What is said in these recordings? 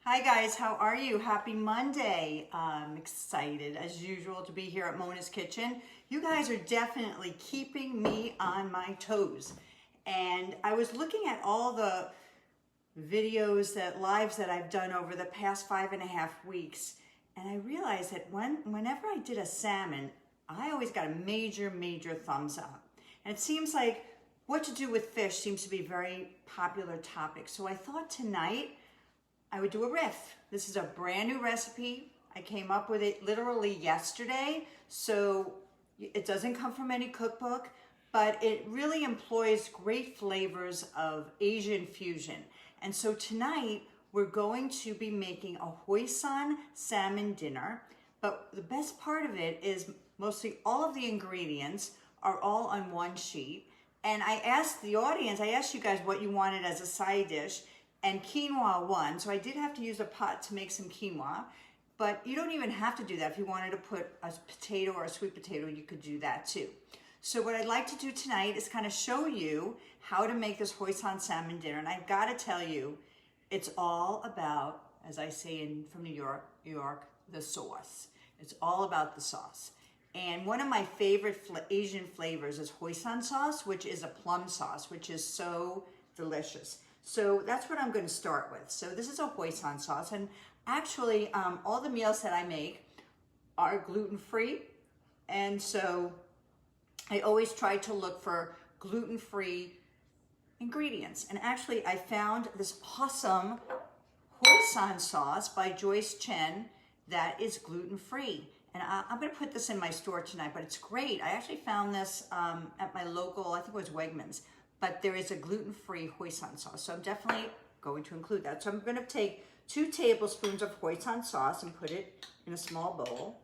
Hi guys, how are you? Happy Monday. I'm excited as usual to be here at Mona's Kitchen. You guys are definitely keeping me on my toes. And I was looking at all the videos, lives that I've done over the past 5.5 weeks, and I realized that whenever I did a salmon, I always got a major thumbs up. And it seems like what to do with fish seems to be a very popular topic. So I thought tonight I would do a riff. This is a brand new recipe. I came up with it literally yesterday, so it doesn't come from any cookbook, but it really employs great flavors of Asian fusion. And so tonight we're going to be making a Hoisin salmon dinner, but the best part of it is mostly all of the ingredients are all on one sheet. And I asked the audience, I asked you guys what you wanted as a side dish, and quinoa won. So I did have to use a pot to make some quinoa, but you don't even have to do that. If you wanted to put a potato or a sweet potato, you could do that too. So what I'd like to do tonight is kind of show you how to make this Hoisin salmon dinner. And I've got to tell you, it's all about, as I say from New York, the sauce. It's all about the sauce. And one of my favorite Asian flavors is Hoisin sauce, which is a plum sauce, which is so delicious. So that's what I'm going to start with. So this is a Hoisin sauce, and actually all the meals that I make are gluten-free, and so I always try to look for gluten-free ingredients. And actually I found this awesome Hoisin sauce by Joyce Chen that is gluten-free. And I'm going to put this in my store tonight, but it's great. I actually found this at my local, I think it was Wegmans. But there is a gluten-free Hoisin sauce, so I'm definitely going to include that. So I'm going to take 2 tablespoons of Hoisin sauce and put it in a small bowl.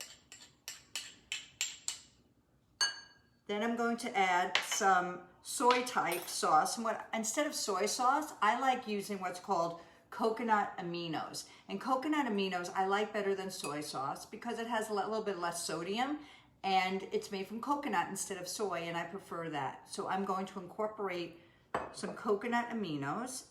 Then I'm going to add some soy type sauce. And instead of soy sauce, I like using what's called coconut aminos. And coconut aminos I like better than soy sauce because it has a little bit less sodium. And it's made from coconut instead of soy, and I prefer that. So I'm going to incorporate some coconut aminos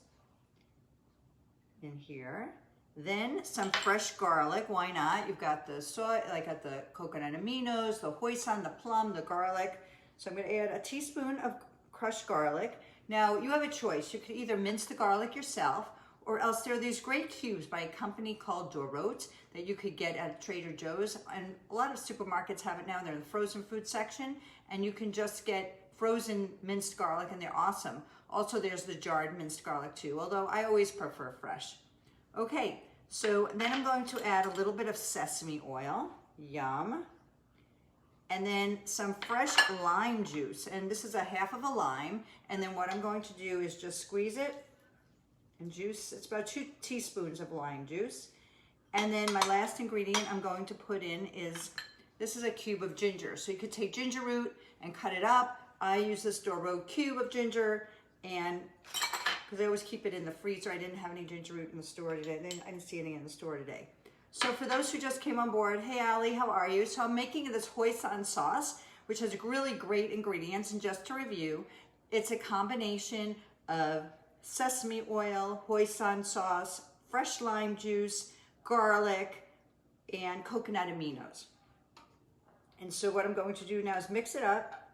in here. Then some fresh garlic, why not? You've got the soy, I got the coconut aminos, the Hoisin, the plum, the garlic. So I'm gonna add a teaspoon of crushed garlic. Now you have a choice. You could either mince the garlic yourself, or else there are these great cubes by a company called Dolgov that you could get at Trader Joe's. And a lot of supermarkets have it now. They're in the frozen food section, and you can just get frozen minced garlic, and they're awesome. Also, there's the jarred minced garlic too, although I always prefer fresh. Okay, so then I'm going to add a little bit of sesame oil. Yum. And then some fresh lime juice. And this is a half of a lime. And then what I'm going to do is just squeeze it and juice. It's about 2 teaspoons of lime juice. And then my last ingredient I'm going to put in is, this is a cube of ginger. So you could take ginger root and cut it up. I use this Dolgov cube of ginger, and because I always keep it in the freezer. I didn't have any ginger root in the store today. I didn't see any in the store today. So for those who just came on board, hey Allie, how are you? So I'm making this Hoisin sauce, which has really great ingredients. And just to review, it's a combination of sesame oil, Hoisin sauce, fresh lime juice, garlic, and coconut aminos. And so what I'm going to do now is mix it up.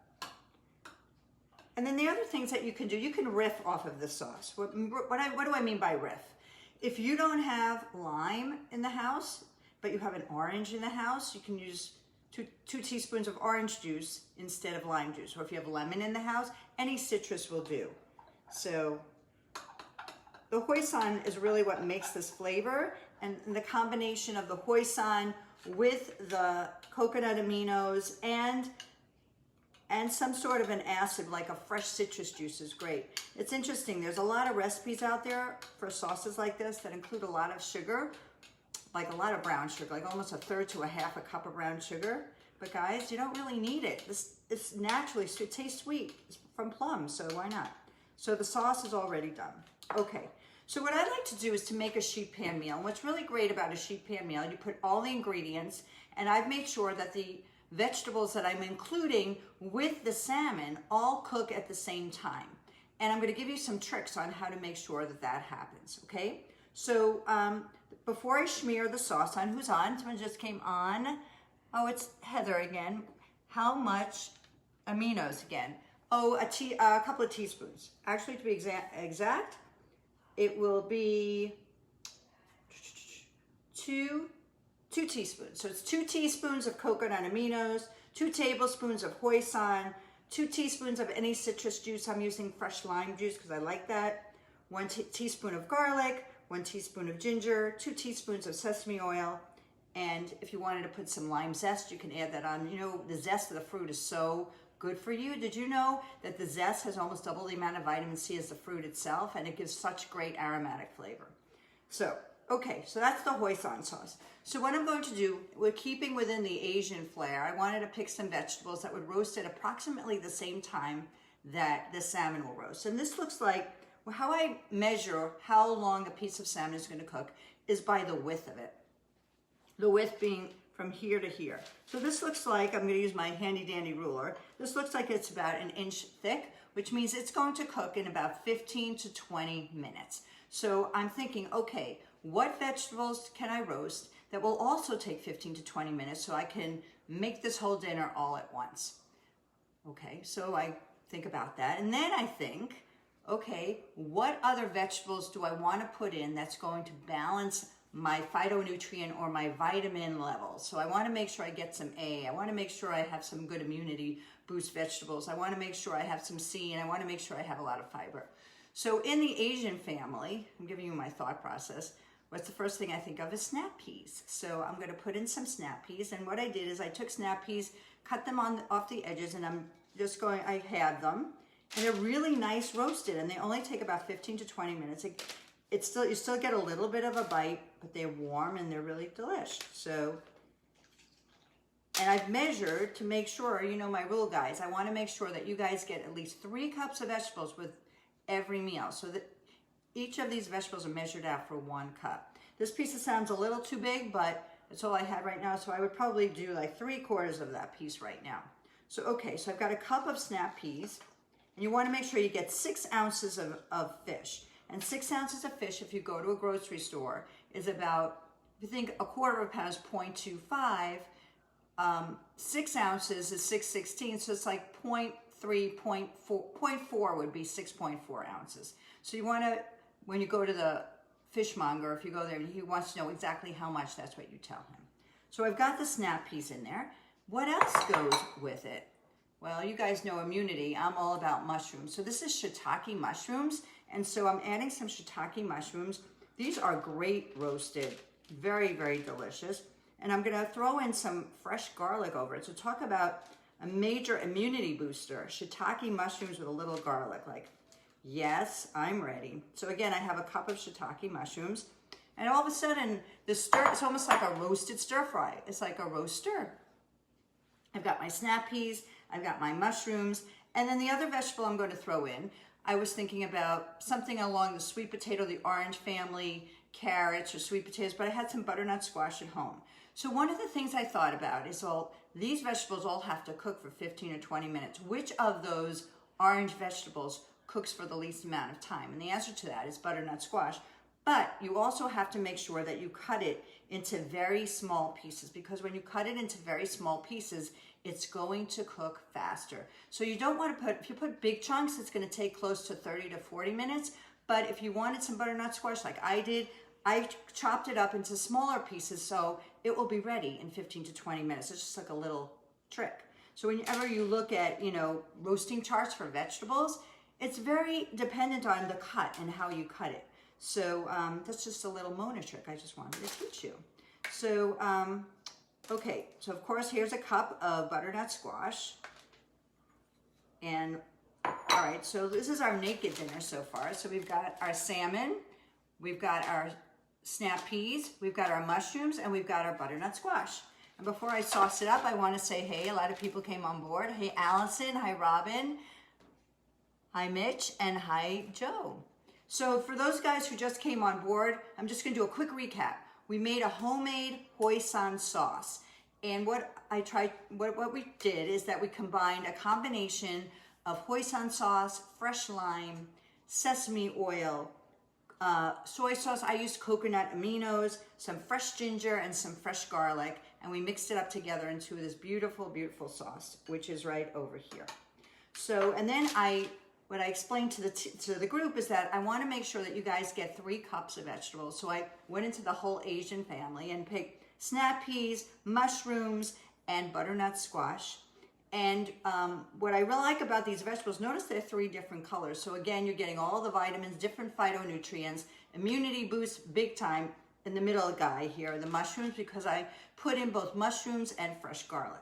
And then the other things that you can do, you can riff off of the sauce. What do I mean by riff? If you don't have lime in the house, but you have an orange in the house, you can use two teaspoons of orange juice instead of lime juice. Or if you have lemon in the house, any citrus will do. So the Hoisin is really what makes this flavor, and the combination of the Hoisin with the coconut aminos and some sort of an acid like a fresh citrus juice is great. It's interesting, there's a lot of recipes out there for sauces like this that include a lot of sugar, like a lot of brown sugar, like almost 1/3 to 1/2 cup of brown sugar. But guys, you don't really need it. It's naturally sweet, it tastes sweet. It's from plums, so why not? So the sauce is already done. Okay, so what I like to do is to make a sheet pan meal. And what's really great about a sheet pan meal, you put all the ingredients, and I've made sure that the vegetables that I'm including with the salmon all cook at the same time. And I'm going to give you some tricks on how to make sure that that happens, okay? So before I smear the sauce on, who's on? Someone just came on. Oh, it's Heather again. How much aminos again? Oh, a couple of teaspoons. Actually, to be exact, it will be two teaspoons. So it's 2 teaspoons of coconut aminos, 2 tablespoons of Hoisin, 2 teaspoons of any citrus juice. I'm using fresh lime juice because I like that. 1 teaspoon of garlic, 1 teaspoon of ginger, 2 teaspoons of sesame oil. And if you wanted to put some lime zest, you can add that on. You know, the zest of the fruit is so good for you. Did you know that the zest has almost double the amount of vitamin C as the fruit itself, and it gives such great aromatic flavor? So, okay, so that's the Hoisin sauce. So what I'm going to do, we're keeping within the Asian flair. I wanted to pick some vegetables that would roast at approximately the same time that the salmon will roast. And this looks like, well, how I measure how long a piece of salmon is going to cook is by the width of it. The width being from here to here. So this looks like, I'm going to use my handy dandy ruler. This looks like it's about 1 inch thick, which means it's going to cook in about 15 to 20 minutes. So I'm thinking, okay, what vegetables can I roast that will also take 15 to 20 minutes so I can make this whole dinner all at once? Okay, so I think about that. And then I think, okay, what other vegetables do I want to put in that's going to balance my phytonutrient or my vitamin levels? So I want to make sure I get some A. I want to make sure I have some good immunity boost vegetables. I want to make sure I have some C, and I want to make sure I have a lot of fiber. So in the Asian family, I'm giving you my thought process. What's the first thing I think of is snap peas. So I'm going to put in some snap peas. And what I did is I took snap peas, cut them off the edges, and I'm just going, I have them. And they're really nice roasted, and they only take about 15 to 20 minutes. It's still, you still get a little bit of a bite, but they're warm and they're really delish. So, and I've measured to make sure, you know my rule, guys. I want to make sure that you guys get at least 3 cups of vegetables with every meal, so that each of these vegetables are measured out for 1 cup. This piece sounds a little too big, but that's all I had right now, so I would probably do like 3/4 of that piece right now. So, okay, so I've got a cup of snap peas, and you want to make sure you get 6 ounces of fish. And 6 ounces of fish, if you go to a grocery store, is about, if you think 1/4 pound is 0.25, 6 ounces is 6/16, so it's like 0.4 would be 6.4 ounces. So you want to, when you go to the fishmonger, if you go there, he wants to know exactly how much, that's what you tell him. So I've got the snap peas in there. What else goes with it? Well, you guys know immunity. I'm all about mushrooms. So this is shiitake mushrooms. And so I'm adding some shiitake mushrooms. These are great roasted, very, very delicious. And I'm gonna throw in some fresh garlic over it. So talk about a major immunity booster. Shiitake mushrooms with a little garlic. Like, yes, I'm ready. So again, I have a cup of shiitake mushrooms. And all of a sudden, the stir, it's almost like a roasted stir fry. It's like a roast stir. I've got my snap peas, I've got my mushrooms, and then the other vegetable I'm going to throw in, I was thinking about something along the sweet potato, the orange family, carrots or sweet potatoes, but I had some butternut squash at home. So one of the things I thought about is these vegetables all have to cook for 15 or 20 minutes. Which of those orange vegetables cooks for the least amount of time? And the answer to that is butternut squash. But you also have to make sure that you cut it into very small pieces, because when you cut it into very small pieces, it's going to cook faster. So you don't want to put, if you put big chunks, it's going to take close to 30 to 40 minutes. But if you wanted some butternut squash like I did, I chopped it up into smaller pieces so it will be ready in 15 to 20 minutes. It's just like a little trick. So whenever you look at, roasting charts for vegetables, it's very dependent on the cut and how you cut it. So that's just a little Mona trick I just wanted to teach you. So, okay, so of course here's a cup of butternut squash. And all right, so this is our naked dinner so far. So we've got our salmon, we've got our snap peas, we've got our mushrooms, and we've got our butternut squash. And before I sauce it up, I want to say, hey, a lot of people came on board. Hey, Allison, hi, Robin, hi, Mitch, and hi, Joe. So for those guys who just came on board, I'm just going to do a quick recap. We made a homemade Hoisin sauce. And what we did is that we combined a combination of Hoisin sauce, fresh lime, sesame oil, soy sauce. I used coconut aminos, some fresh ginger, and some fresh garlic, and we mixed it up together into this beautiful, beautiful sauce, which is right over here. So, and then what I explained to the group is that I want to make sure that you guys get 3 cups of vegetables. So I went into the whole Asian family and picked snap peas, mushrooms, and butternut squash. And what I really like about these vegetables, notice they're 3 different colors. So again, you're getting all the vitamins, different phytonutrients, immunity boost big time in the middle guy here, the mushrooms, because I put in both mushrooms and fresh garlic.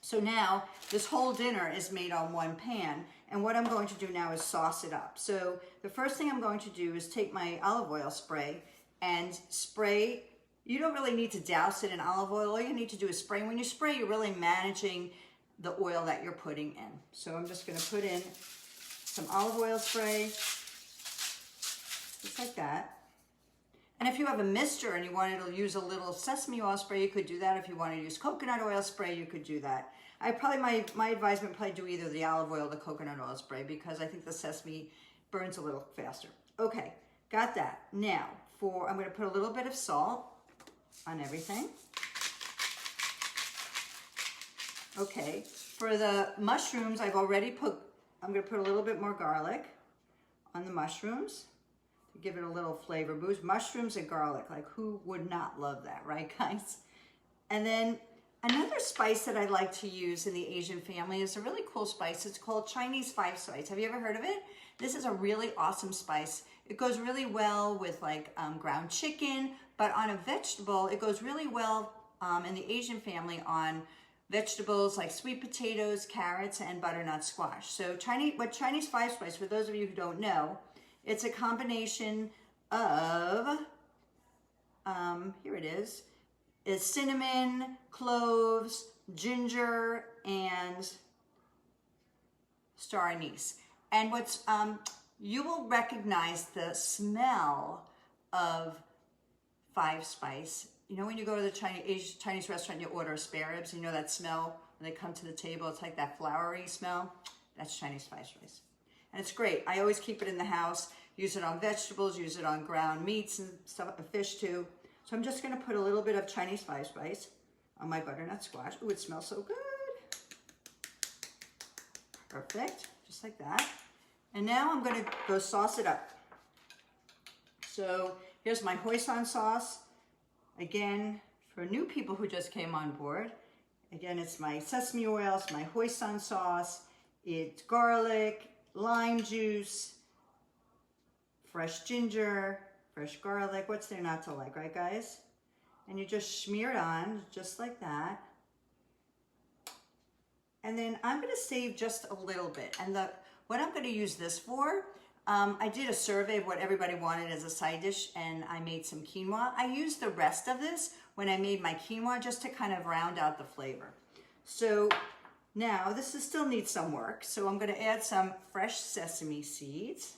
So now this whole dinner is made on one pan, and what I'm going to do now is sauce it up. So the first thing I'm going to do is take my olive oil spray and spray. You don't really need to douse it in olive oil. All you need to do is spray. When you spray, you're really managing the oil that you're putting in. So I'm just going to put in some olive oil spray, just like that. And if you have a mister and you wanted to use a little sesame oil spray, you could do that. If you want to use coconut oil spray, you could do that. My advisement probably do either the olive oil or the coconut oil spray, because I think the sesame burns a little faster. Okay, got that. Now, I'm going to put a little bit of salt on everything. Okay, for the mushrooms, I'm going to put a little bit more garlic on the mushrooms. Give it a little flavor boost. Mushrooms and garlic, like who would not love that, right guys? And then another spice that I like to use in the Asian family is a really cool spice. It's called Chinese 5 spice. Have you ever heard of it? This is a really awesome spice. It goes really well with like ground chicken, but on a vegetable, it goes really well in the Asian family on vegetables like sweet potatoes, carrots, and butternut squash. So Chinese 5 spice, for those of you who don't know, it's a combination of, here it is, it's cinnamon, cloves, ginger, and star anise. And you will recognize the smell of 5 spice. You know when you go to the Chinese restaurant, you order spare ribs, you know that smell when they come to the table, it's like that flowery smell? That's Chinese 5 spice. And it's great. I always keep it in the house, use it on vegetables, use it on ground meats and stuff, fish too. So I'm just gonna put a little bit of Chinese 5 spice on my butternut squash. Ooh, it smells so good. Perfect, just like that. And now I'm gonna go sauce it up. So here's my Hoisin sauce. Again, for new people who just came on board, again, it's my sesame oil, it's my Hoisin sauce, it's garlic, lime juice, fresh ginger, fresh garlic. What's there not to like, right guys? And you just smear it on just like that. And then I'm gonna save just a little bit. And what I'm gonna use this for, I did a survey of what everybody wanted as a side dish, and I made some quinoa. I used the rest of this when I made my quinoa just to kind of round out the flavor. So now, this still needs some work, so I'm going to add some fresh sesame seeds.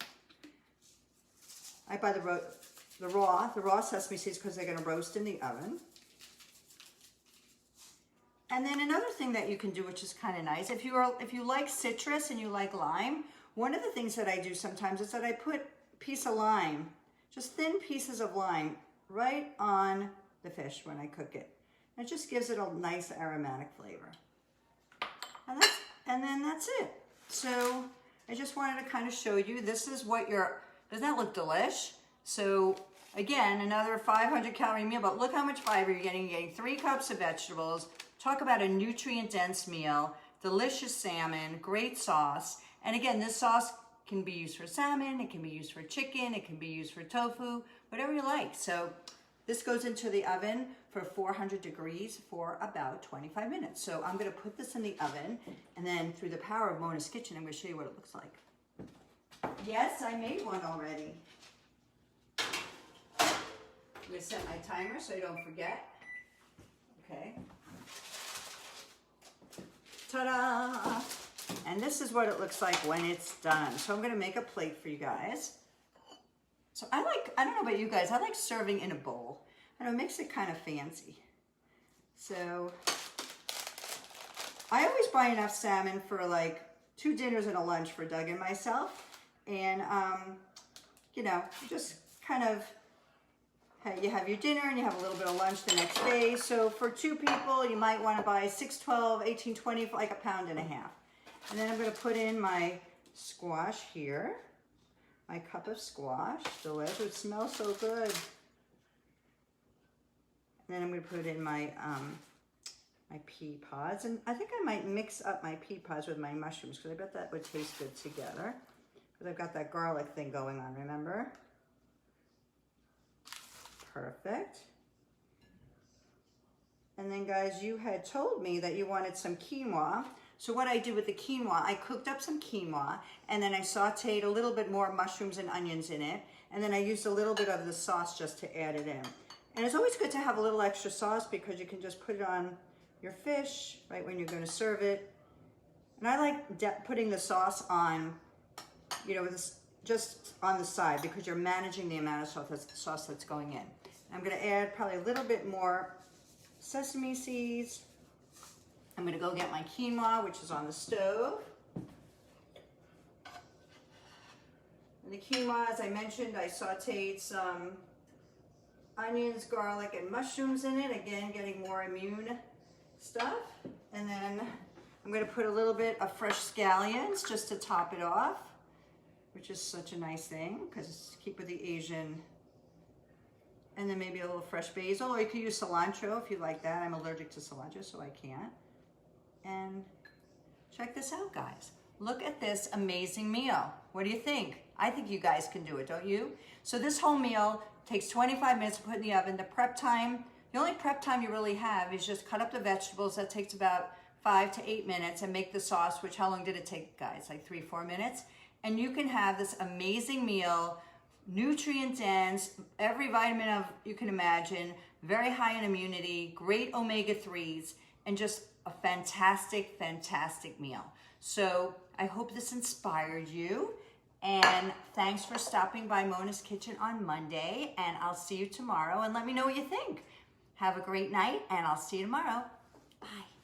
I buy the raw sesame seeds because they're going to roast in the oven. And then another thing that you can do, which is kind of nice, if you like citrus and you like lime, one of the things that I do sometimes is that I put a piece of lime, just thin pieces of lime, right on the fish when I cook it. And it just gives it a nice aromatic flavor. And then that's it. So I just wanted to kind of show you, this is what doesn't that look delish? So again, another 500 calorie meal, but look how much fiber you're getting. You're getting 3 cups of vegetables. Talk about a nutrient dense meal, delicious salmon, great sauce. And again, this sauce can be used for salmon, it can be used for chicken, it can be used for tofu, whatever you like. So this goes into the oven for 400 degrees for about 25 minutes. So I'm gonna put this in the oven, and then through the power of Mona's Kitchen, I'm gonna show you what it looks like. Yes, I made one already. I'm gonna set my timer so I don't forget. Okay. Ta-da! And this is what it looks like when it's done. So I'm gonna make a plate for you guys. So I don't know about you guys, I like serving in a bowl. And it makes it kind of fancy. So I always buy enough salmon for like 2 dinners and a lunch for Doug and myself. And you know, just kind of, you have your dinner and you have a little bit of lunch the next day. So for 2 people, you might want to buy 6, 12, 18, 20, for like 1.5 pounds. And then I'm going to put in my squash here, my cup of squash. Delicious. It smells so good. And then I'm going to put in my my pea pods, and I think I might mix up my pea pods with my mushrooms because I bet that would taste good together. Because I've got that garlic thing going on, remember? Perfect. And then guys, you had told me that you wanted some quinoa. So what I did with the quinoa, I cooked up some quinoa and then I sauteed a little bit more mushrooms and onions in it. And then I used a little bit of the sauce just to add it in. And it's always good to have a little extra sauce because you can just put it on your fish right when you're going to serve it. And I like putting the sauce on, you know, just on the side because you're managing the amount of sauce that's going in. I'm going to add probably a little bit more sesame seeds. I'm going to go get my quinoa, which is on the stove. And the quinoa, as I mentioned, I sauteed some onions, garlic, and mushrooms in it. Again, getting more immune stuff. And then I'm going to put a little bit of fresh scallions just to top it off, which is such a nice thing because keep with the Asian. And then maybe a little fresh basil, or you could use cilantro if you like that. I'm allergic to cilantro, so I can't. And check this out, guys. Look at this amazing meal. What do you think? I think you guys can do it, don't you? So this whole meal takes 25 minutes to put in the oven. The prep time, the only prep time you really have is just cut up the vegetables. That takes about 5 to 8 minutes, and make the sauce, which how long did it take, guys? Like 3-4 minutes. And you can have this amazing meal, nutrient dense, every vitamin of you can imagine, very high in immunity, great omega-3s, and just a fantastic, fantastic meal. So I hope this inspired you. And thanks for stopping by Mona's Kitchen on Monday. And I'll see you tomorrow. And let me know what you think. Have a great night, and I'll see you tomorrow. Bye.